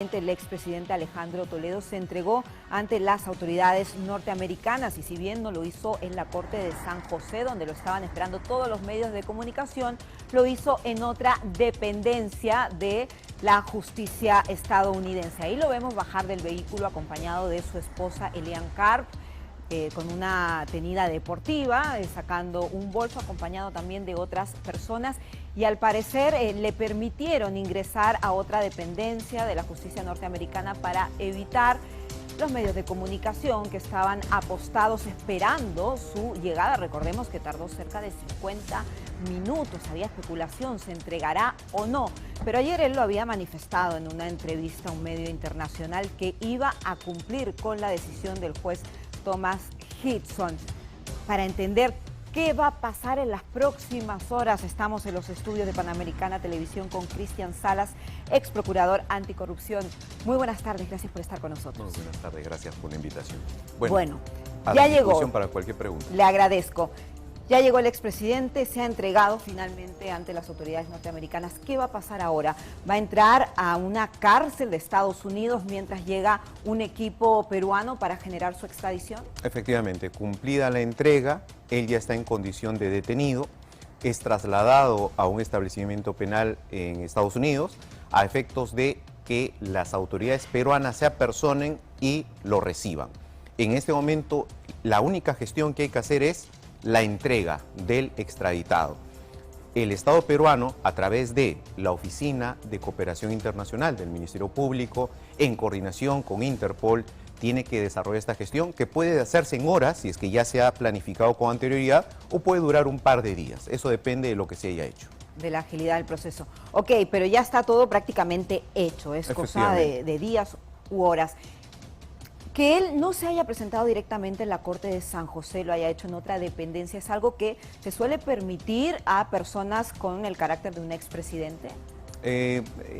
El expresidente Alejandro Toledo se entregó ante las autoridades norteamericanas y si bien no lo hizo en la Corte de San José, donde lo estaban esperando todos los medios de comunicación, lo hizo en otra dependencia de la justicia estadounidense. Ahí lo vemos bajar del vehículo acompañado de su esposa Elian Karp, con una tenida deportiva, sacando un bolso, acompañado también de otras personas, y al parecer le permitieron ingresar a otra dependencia de la justicia norteamericana para evitar los medios de comunicación que estaban apostados esperando su llegada. Recordemos que tardó cerca de 50 minutos, había especulación, se entregará o no, pero ayer él lo había manifestado en una entrevista a un medio internacional que iba a cumplir con la decisión del juez Thomas Hickson. Para entender qué va a pasar en las próximas horas, estamos en los estudios de Panamericana Televisión con Cristian Salas, ex procurador anticorrupción. Muy buenas tardes, gracias por estar con nosotros. Muy buenas tardes, gracias por la invitación. Bueno, ya llegó. Para cualquier pregunta. Le agradezco. Ya llegó el expresidente, se ha entregado finalmente ante las autoridades norteamericanas. ¿Qué va a pasar ahora? ¿Va a entrar a una cárcel de Estados Unidos mientras llega un equipo peruano para generar su extradición? Efectivamente, cumplida la entrega, él ya está en condición de detenido, es trasladado a un establecimiento penal en Estados Unidos a efectos de que las autoridades peruanas se apersonen y lo reciban. En este momento, la única gestión que hay que hacer es la entrega del extraditado. El Estado peruano, a través de la Oficina de Cooperación Internacional del Ministerio Público, en coordinación con Interpol, tiene que desarrollar esta gestión que puede hacerse en horas, si es que ya se ha planificado con anterioridad, o puede durar un par de días. Eso depende de lo que se haya hecho. De la agilidad del proceso. Ok, pero ya está todo prácticamente hecho, es cosa de días u horas. Que él no se haya presentado directamente en la Corte de San José, lo haya hecho en otra dependencia, ¿es algo que se suele permitir a personas con el carácter de un expresidente?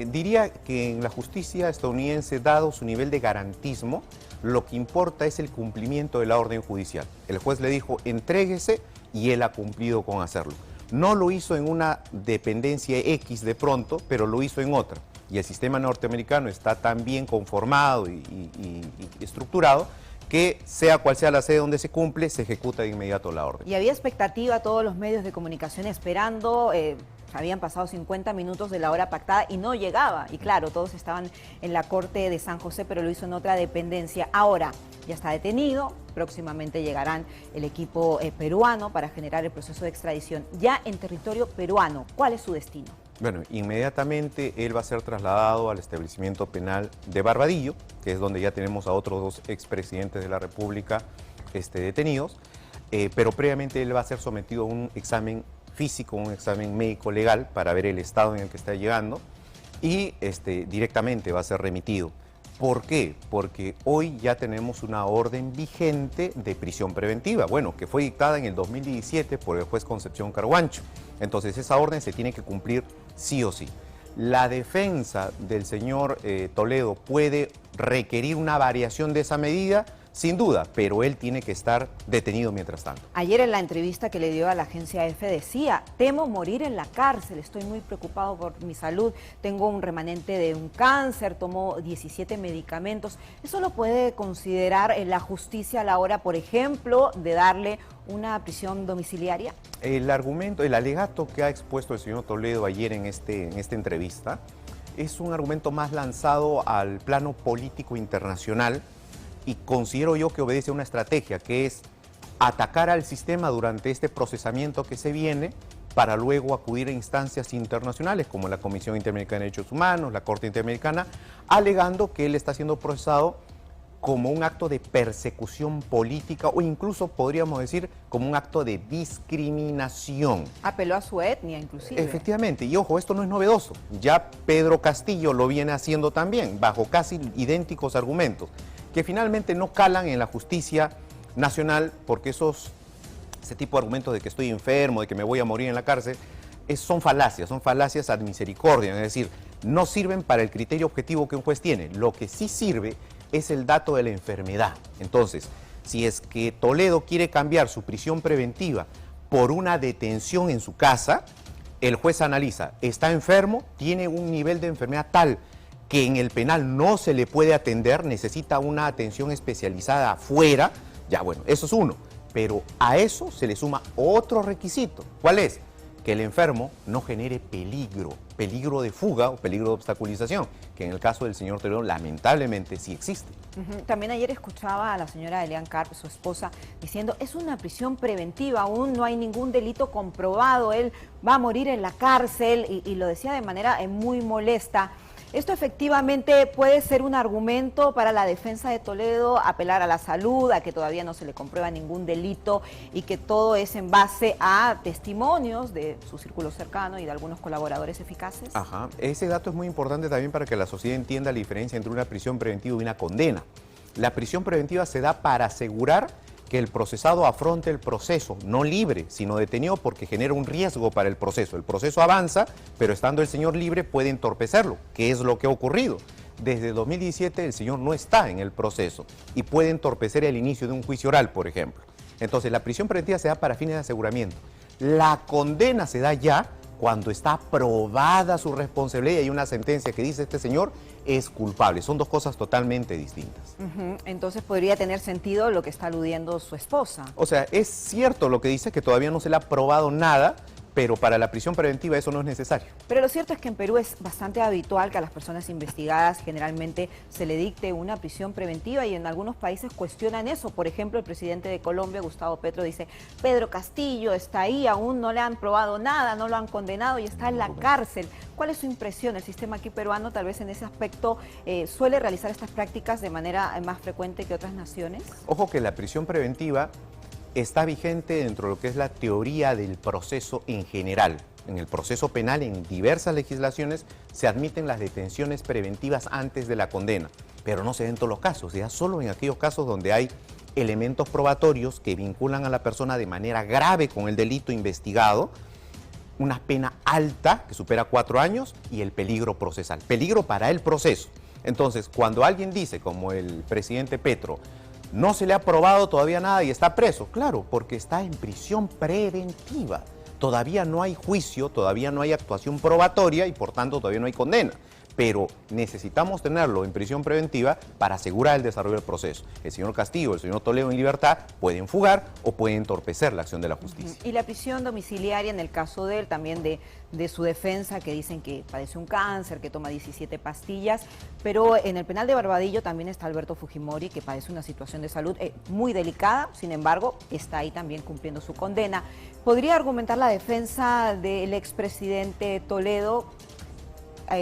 Diría que en la justicia estadounidense, dado su nivel de garantismo, lo que importa es el cumplimiento de la orden judicial. El juez le dijo, entréguese, y él ha cumplido con hacerlo. No lo hizo en una dependencia X de pronto, pero lo hizo en otra. Y el sistema norteamericano está tan bien conformado y estructurado que sea cual sea la sede donde se cumple, se ejecuta de inmediato la orden. Y había expectativa, todos los medios de comunicación esperando, habían pasado 50 minutos de la hora pactada y no llegaba. Y claro, todos estaban en la Corte de San José, pero lo hizo en otra dependencia. Ahora ya está detenido, próximamente llegarán el equipo peruano para generar el proceso de extradición. Ya en territorio peruano, ¿cuál es su destino? Bueno, inmediatamente él va a ser trasladado al establecimiento penal de Barbadillo, que es donde ya tenemos a otros dos expresidentes de la República detenidos, pero previamente él va a ser sometido a un examen físico, un examen médico legal para ver el estado en el que está llegando y directamente va a ser remitido. ¿Por qué? Porque hoy ya tenemos una orden vigente de prisión preventiva, bueno, que fue dictada en el 2017 por el juez Concepción Carhuancho. Entonces esa orden se tiene que cumplir sí o sí. La defensa del señor Toledo puede requerir una variación de esa medida, sin duda, pero él tiene que estar detenido mientras tanto. Ayer en la entrevista que le dio a la agencia EFE decía, temo morir en la cárcel, estoy muy preocupado por mi salud, tengo un remanente de un cáncer, tomo 17 medicamentos. ¿Eso lo puede considerar la justicia a la hora, por ejemplo, de darle una prisión domiciliaria? El argumento, el alegato que ha expuesto el señor Toledo ayer en esta entrevista es un argumento más lanzado al plano político internacional, y considero yo que obedece a una estrategia que es atacar al sistema durante este procesamiento que se viene para luego acudir a instancias internacionales como la Comisión Interamericana de Derechos Humanos, la Corte Interamericana, alegando que él está siendo procesado como un acto de persecución política o incluso podríamos decir como un acto de discriminación. Apeló a su etnia inclusive. Efectivamente, y ojo, esto no es novedoso, ya Pedro Castillo lo viene haciendo también, bajo casi idénticos argumentos, que finalmente no calan en la justicia nacional porque ese tipo de argumentos de que estoy enfermo, de que me voy a morir en la cárcel, son falacias ad misericordia, es decir, no sirven para el criterio objetivo que un juez tiene. Lo que sí sirve es el dato de la enfermedad. Entonces, si es que Toledo quiere cambiar su prisión preventiva por una detención en su casa, el juez analiza, está enfermo, tiene un nivel de enfermedad tal que en el penal no se le puede atender, necesita una atención especializada afuera, ya bueno, eso es uno. Pero a eso se le suma otro requisito. ¿Cuál es? Que el enfermo no genere peligro de fuga o peligro de obstaculización, que en el caso del señor Toledo lamentablemente sí existe. También ayer escuchaba a la señora Elian Karp, su esposa, diciendo es una prisión preventiva, aún no hay ningún delito comprobado, él va a morir en la cárcel y lo decía de manera muy molesta. ¿Esto efectivamente puede ser un argumento para la defensa de Toledo, apelar a la salud, a que todavía no se le comprueba ningún delito y que todo es en base a testimonios de su círculo cercano y de algunos colaboradores eficaces? Ajá, ese dato es muy importante también para que la sociedad entienda la diferencia entre una prisión preventiva y una condena. La prisión preventiva se da para asegurar que el procesado afronte el proceso, no libre, sino detenido, porque genera un riesgo para el proceso. El proceso avanza, pero estando el señor libre puede entorpecerlo, que es lo que ha ocurrido. Desde 2017 el señor no está en el proceso y puede entorpecer el inicio de un juicio oral, por ejemplo. Entonces la prisión preventiva se da para fines de aseguramiento. La condena se da ya cuando está probada su responsabilidad y hay una sentencia que dice este señor es culpable. Son dos cosas totalmente distintas. Entonces podría tener sentido lo que está aludiendo su esposa. O sea, es cierto lo que dice, que todavía no se le ha probado nada, pero para la prisión preventiva eso no es necesario. Pero lo cierto es que en Perú es bastante habitual que a las personas investigadas generalmente se le dicte una prisión preventiva y en algunos países cuestionan eso. Por ejemplo, el presidente de Colombia, Gustavo Petro, dice Pedro Castillo está ahí, aún no le han probado nada, no lo han condenado y está en la cárcel. ¿Cuál es su impresión? El sistema aquí peruano tal vez en ese aspecto suele realizar estas prácticas de manera más frecuente que otras naciones. Ojo que la prisión preventiva está vigente dentro de lo que es la teoría del proceso en general. En el proceso penal, en diversas legislaciones, se admiten las detenciones preventivas antes de la condena, pero no se da en todos los casos, se da solo en aquellos casos donde hay elementos probatorios que vinculan a la persona de manera grave con el delito investigado, una pena alta que supera 4 años y el peligro procesal, peligro para el proceso. Entonces, cuando alguien dice, como el presidente Petro, no se le ha probado todavía nada y está preso. Claro, porque está en prisión preventiva. Todavía no hay juicio, todavía no hay actuación probatoria y por tanto todavía no hay condena. Pero necesitamos tenerlo en prisión preventiva para asegurar el desarrollo del proceso. El señor Castillo, el señor Toledo en libertad pueden fugar o pueden entorpecer la acción de la justicia. Y la prisión domiciliaria en el caso de él, también de su defensa, que dicen que padece un cáncer, que toma 17 pastillas, pero en el penal de Barbadillo también está Alberto Fujimori, que padece una situación de salud muy delicada, sin embargo, está ahí también cumpliendo su condena. ¿Podría argumentar la defensa del expresidente Toledo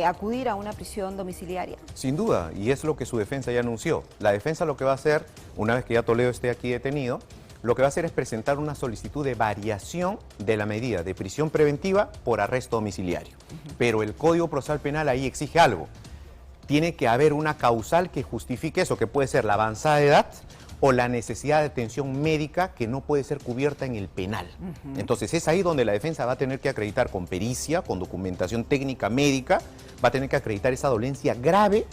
acudir a una prisión domiciliaria? Sin duda, y es lo que su defensa ya anunció. La defensa lo que va a hacer, una vez que ya Toledo esté aquí detenido, lo que va a hacer es presentar una solicitud de variación de la medida de prisión preventiva por arresto domiciliario. Pero el Código Procesal Penal ahí exige algo. Tiene que haber una causal que justifique eso, que puede ser la avanzada edad o la necesidad de atención médica que no puede ser cubierta en el penal. Entonces es ahí donde la defensa va a tener que acreditar con pericia, con documentación técnica médica, va a tener que acreditar esa dolencia grave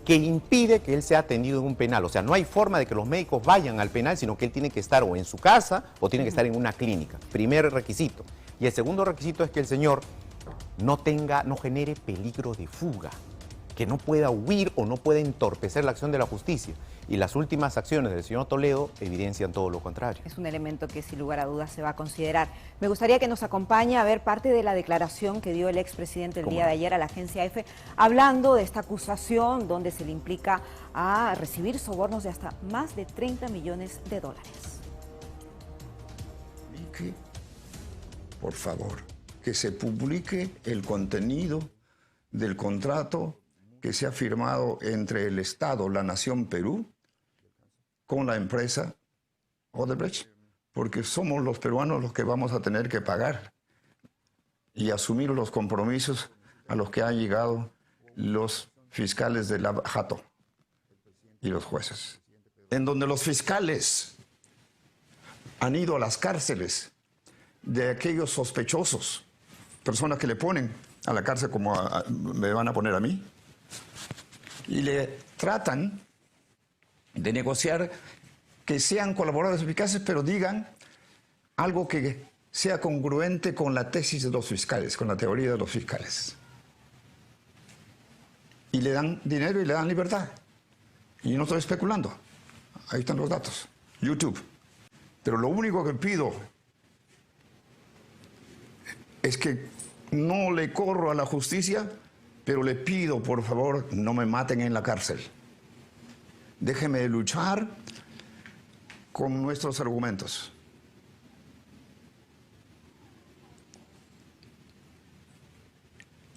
que impide que él sea atendido en un penal. O sea, no hay forma de que los médicos vayan al penal, sino que él tiene que estar o en su casa o tiene que estar en una clínica. Primer requisito. Y el segundo requisito es que el señor no genere peligro de fuga, que no pueda huir o no pueda entorpecer la acción de la justicia. Y las últimas acciones del señor Toledo evidencian todo lo contrario. Es un elemento que sin lugar a dudas se va a considerar. Me gustaría que nos acompañe a ver parte de la declaración que dio el expresidente el día de ayer a la agencia EFE, hablando de esta acusación donde se le implica a recibir sobornos de hasta más de 30 millones de dólares. Por favor, que se publique el contenido del contrato que se ha firmado entre el Estado, la Nación Perú, con la empresa Odebrecht, porque somos los peruanos los que vamos a tener que pagar y asumir los compromisos a los que han llegado los fiscales de la Jato y los jueces. En donde los fiscales han ido a las cárceles de aquellos sospechosos, personas que le ponen a la cárcel como me van a poner a mí, y le tratan de negociar que sean colaboradores eficaces, pero digan algo que sea congruente con la tesis de los fiscales, con la teoría de los fiscales. y le dan dinero y le dan libertad. Y no estoy especulando. Ahí están los datos. YouTube. Pero lo único que pido es que no le corro a la justicia, pero le pido, por favor, no me maten en la cárcel. Déjeme luchar con nuestros argumentos.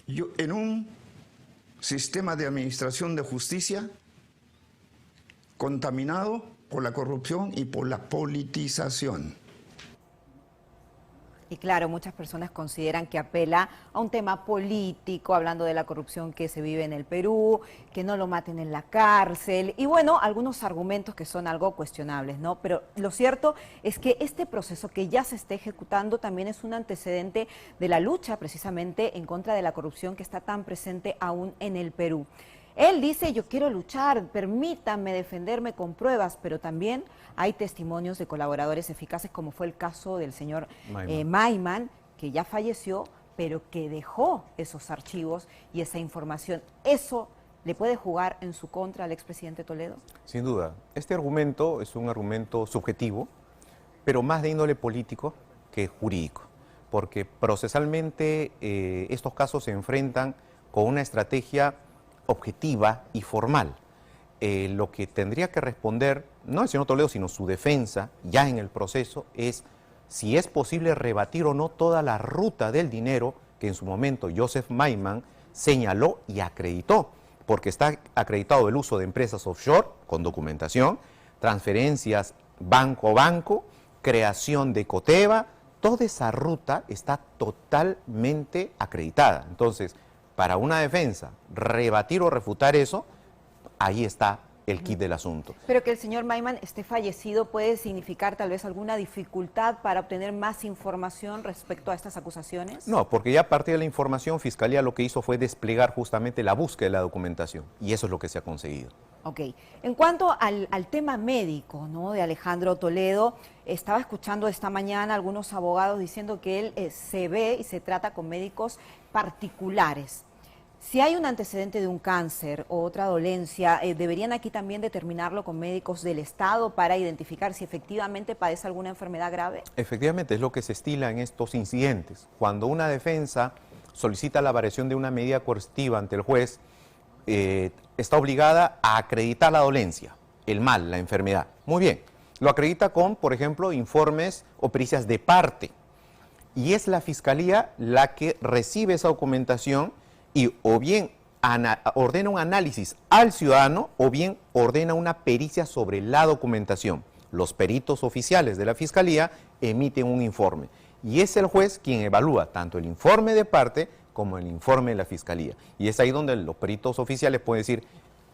Yo, en un sistema de administración de justicia contaminado por la corrupción y por la politización. Y claro, muchas personas consideran que apela a un tema político, hablando de la corrupción que se vive en el Perú, que no lo maten en la cárcel, y bueno, algunos argumentos que son algo cuestionables, ¿no? Pero lo cierto es que este proceso que ya se está ejecutando también es un antecedente de la lucha precisamente en contra de la corrupción que está tan presente aún en el Perú. Él dice, yo quiero luchar, permítanme defenderme con pruebas, pero también hay testimonios de colaboradores eficaces, como fue el caso del señor Mayman, que ya falleció, pero que dejó esos archivos y esa información. ¿Eso le puede jugar en su contra al expresidente Toledo? Sin duda. Este argumento es un argumento subjetivo, pero más de índole político que jurídico, porque procesalmente estos casos se enfrentan con una estrategia objetiva y formal. Lo que tendría que responder, no el señor Toledo, sino su defensa, ya en el proceso, es si es posible rebatir o no toda la ruta del dinero que en su momento Joseph Mayman señaló y acreditó, porque está acreditado el uso de empresas offshore con documentación, transferencias banco a banco, creación de Coteva, toda esa ruta está totalmente acreditada. Entonces, para una defensa, rebatir o refutar eso, ahí está el kit del asunto. Pero que el señor Mayman esté fallecido puede significar tal vez alguna dificultad para obtener más información respecto a estas acusaciones. No, porque ya a partir de la información, Fiscalía lo que hizo fue desplegar justamente la búsqueda de la documentación, y eso es lo que se ha conseguido. Ok. En cuanto al tema médico, ¿no?, de Alejandro Toledo, estaba escuchando esta mañana algunos abogados diciendo que él se ve y se trata con médicos particulares. Si hay un antecedente de un cáncer o otra dolencia, ¿deberían aquí también determinarlo con médicos del Estado para identificar si efectivamente padece alguna enfermedad grave? Efectivamente, es lo que se estila en estos incidentes. Cuando una defensa solicita la variación de una medida coercitiva ante el juez, está obligada a acreditar la dolencia, el mal, la enfermedad. Muy bien, lo acredita con, por ejemplo, informes o pericias de parte. Y es la Fiscalía la que recibe esa documentación y o bien ordena un análisis al ciudadano o bien ordena una pericia sobre la documentación. Los peritos oficiales de la Fiscalía emiten un informe y es el juez quien evalúa tanto el informe de parte como el informe de la Fiscalía. Y es ahí donde los peritos oficiales pueden decir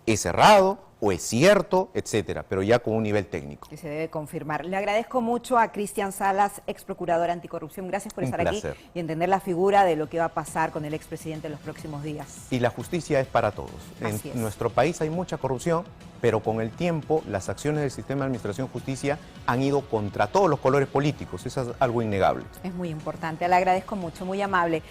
es errado o es cierto, etcétera, pero ya con un nivel técnico. Que se debe confirmar. Le agradezco mucho a Cristian Salas, ex procurador anticorrupción. Gracias por estar aquí y entender la figura de lo que va a pasar con el expresidente en los próximos días. Y la justicia es para todos. En nuestro país hay mucha corrupción, pero con el tiempo las acciones del sistema de administración de justicia han ido contra todos los colores políticos. Eso es algo innegable. Es muy importante. Le agradezco mucho, muy amable.